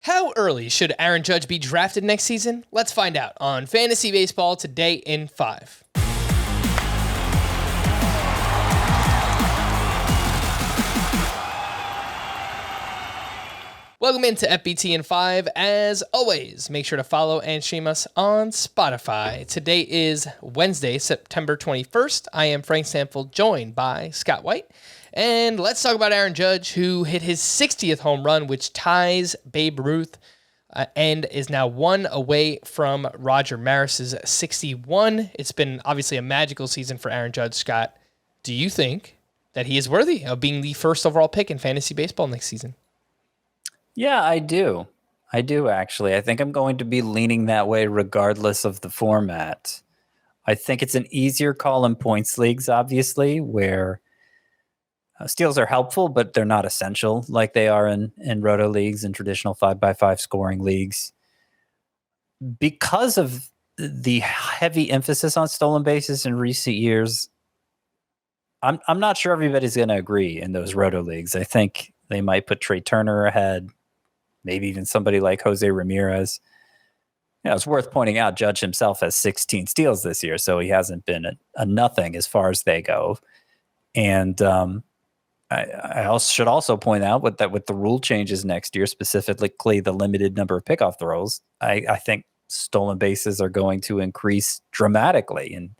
How early should Aaron Judge be drafted next season? Let's find out on Fantasy Baseball Today in 5. Welcome into FBT in 5. As always, make sure to follow and stream us on Spotify. Today is Wednesday, September 21st. I am Frank Stanfield, joined by Scott White. And let's talk about Aaron Judge, who hit his 60th home run, which ties Babe Ruth and is now one away from Roger Maris's 61. It's been obviously a magical season for Aaron Judge. Scott, do you think that he is worthy of being the first overall pick in fantasy baseball next season? Yeah, I do. I do, actually. I think I'm going to be leaning that way regardless of the format. I think it's an easier call in points leagues, obviously, where steals are helpful, but they're not essential like they are in roto leagues and traditional 5x5 scoring leagues. Because of the heavy emphasis on stolen bases in recent years, I'm not sure everybody's going to agree in those roto leagues. I think they might put Trey Turner ahead, maybe even somebody like Jose Ramirez. It's worth pointing out Judge himself has 16 steals this year, so he hasn't been a nothing as far as they go. And I also should also point out with the rule changes next year, specifically the limited number of pickoff throws, I think stolen bases are going to increase dramatically and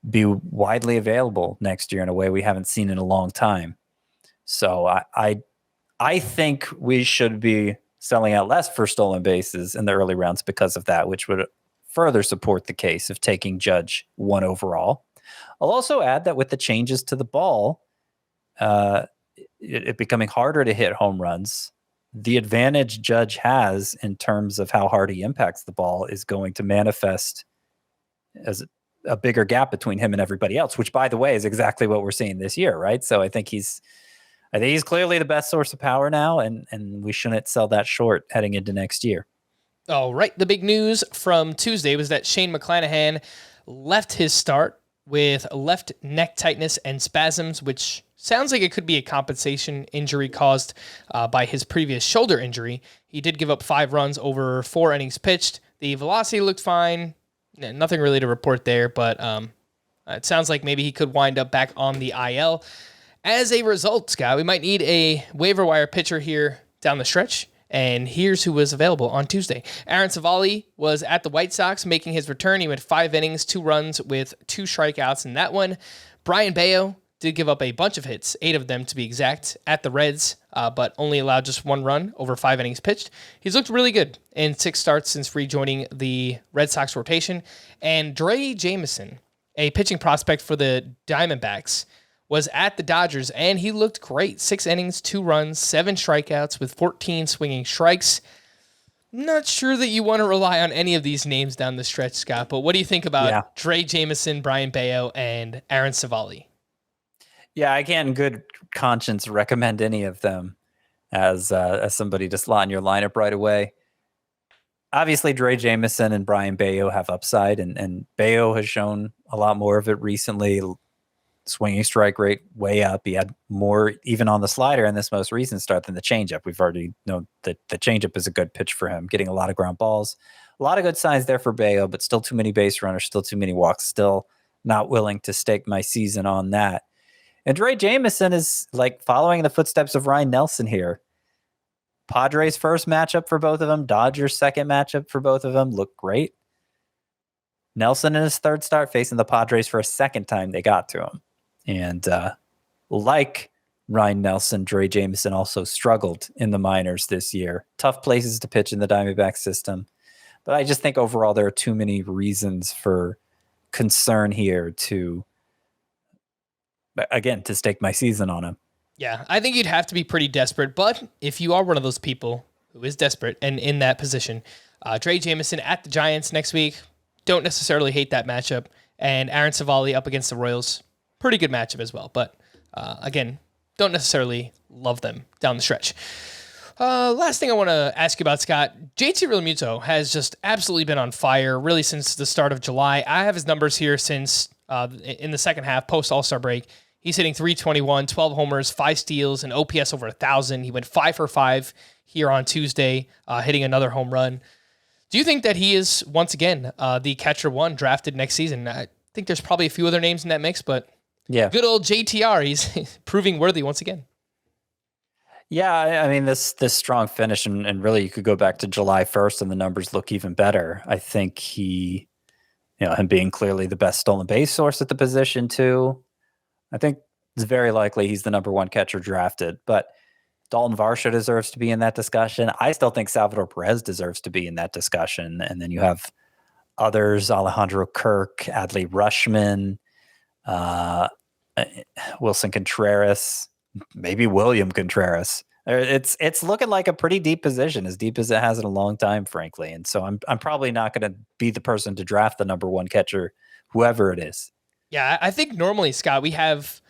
be widely available next year in a way we haven't seen in a long time. So I think we should be selling out less for stolen bases in the early rounds because of that, which would further support the case of taking Judge 1 overall. I'll also add that with the changes to the ball, it becoming harder to hit home runs, the advantage Judge has in terms of how hard he impacts the ball is going to manifest as a bigger gap between him and everybody else, which, by the way, is exactly what we're seeing this year, right? So I think he's clearly the best source of power now, and we shouldn't sell that short heading into next year. All right. The big news from Tuesday was that Shane McClanahan left his start with left neck tightness and spasms, which sounds like it could be a compensation injury caused by his previous shoulder injury. He did give up 5 runs over 4 innings pitched. The velocity looked fine. Nothing really to report there, but it sounds like maybe he could wind up back on the IL. As a result, Scott, we might need a waiver wire pitcher here down the stretch. And here's who was available on Tuesday. Aaron Civale was at the White Sox making his return. He went 5 innings, 2 runs with 2 strikeouts in that one. Brayan Bello did give up a bunch of hits, 8 of them to be exact, at the Reds, but only allowed just 1 run over 5 innings pitched. He's looked really good in 6 starts since rejoining the Red Sox rotation. And Drey Jameson, a pitching prospect for the Diamondbacks, was at the Dodgers, and he looked great. 6 innings, 2 runs, 7 strikeouts with 14 swinging strikes. Not sure that you want to rely on any of these names down the stretch, Scott, but what do you think about Drey Jameson, Brayan Bello, and Aaron Civale? Yeah, I can't in good conscience recommend any of them as somebody to slot in your lineup right away. Obviously, Drey Jameson and Brayan Bello have upside, and Bello has shown a lot more of it recently. Swinging strike rate way up. He had more even on the slider in this most recent start than the changeup. We've already known that the changeup is a good pitch for him, getting a lot of ground balls. A lot of good signs there for Bello, but still too many base runners, still too many walks, still not willing to stake my season on that. And Drey Jameson is like following the footsteps of Ryan Nelson here. Padres' first matchup for both of them, Dodgers' second matchup for both of them looked great. Nelson in his 3rd start facing the Padres for a second time they got to him. And like Ryan Nelson, Drey Jameson also struggled in the minors this year. Tough places to pitch in the Diamondback system. But I just think overall there are too many reasons for concern here to stake my season on him. Yeah, I think you'd have to be pretty desperate. But if you are one of those people who is desperate and in that position, Drey Jameson at the Giants next week, don't necessarily hate that matchup. And Aaron Civale up against the Royals, pretty good matchup as well, but again, don't necessarily love them down the stretch. Last thing I want to ask you about, Scott, JT Realmuto has just absolutely been on fire really since the start of July. I have his numbers here since in the second half, post All-Star break. He's hitting .321, 12 homers, 5 steals, and OPS over 1,000. He went 5 for 5 here on Tuesday, hitting another home run. Do you think that he is, once again, the catcher one drafted next season? I think there's probably a few other names in that mix, but yeah, good old JTR, he's proving worthy once again. Yeah, I mean, this strong finish, and really you could go back to July 1st and the numbers look even better. I think him being clearly the best stolen base source at the position too. I think it's very likely he's the number one catcher drafted, but Dalton Varsho deserves to be in that discussion. I still think Salvador Perez deserves to be in that discussion. And then you have others, Alejandro Kirk, Adley Rushman, Wilson Contreras, maybe William Contreras. It's looking like a pretty deep position, as deep as it has in a long time, frankly. And so I'm probably not going to be the person to draft the number one catcher, whoever it is. Yeah, I think normally, Scott, we have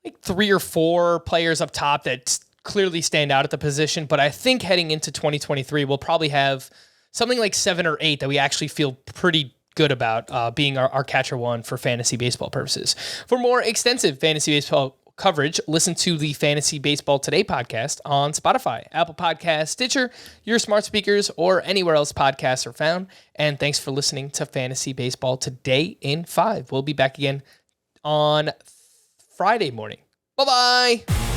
like 3 or 4 players up top that clearly stand out at the position. But I think heading into 2023, we'll probably have something like 7 or 8 that we actually feel pretty good about being our catcher one for fantasy baseball purposes. For more extensive fantasy baseball coverage, listen to the Fantasy Baseball Today podcast on Spotify, Apple Podcasts, Stitcher, your smart speakers, or anywhere else podcasts are found. And thanks for listening to Fantasy Baseball Today in 5. We'll be back again on Friday morning. Bye-bye.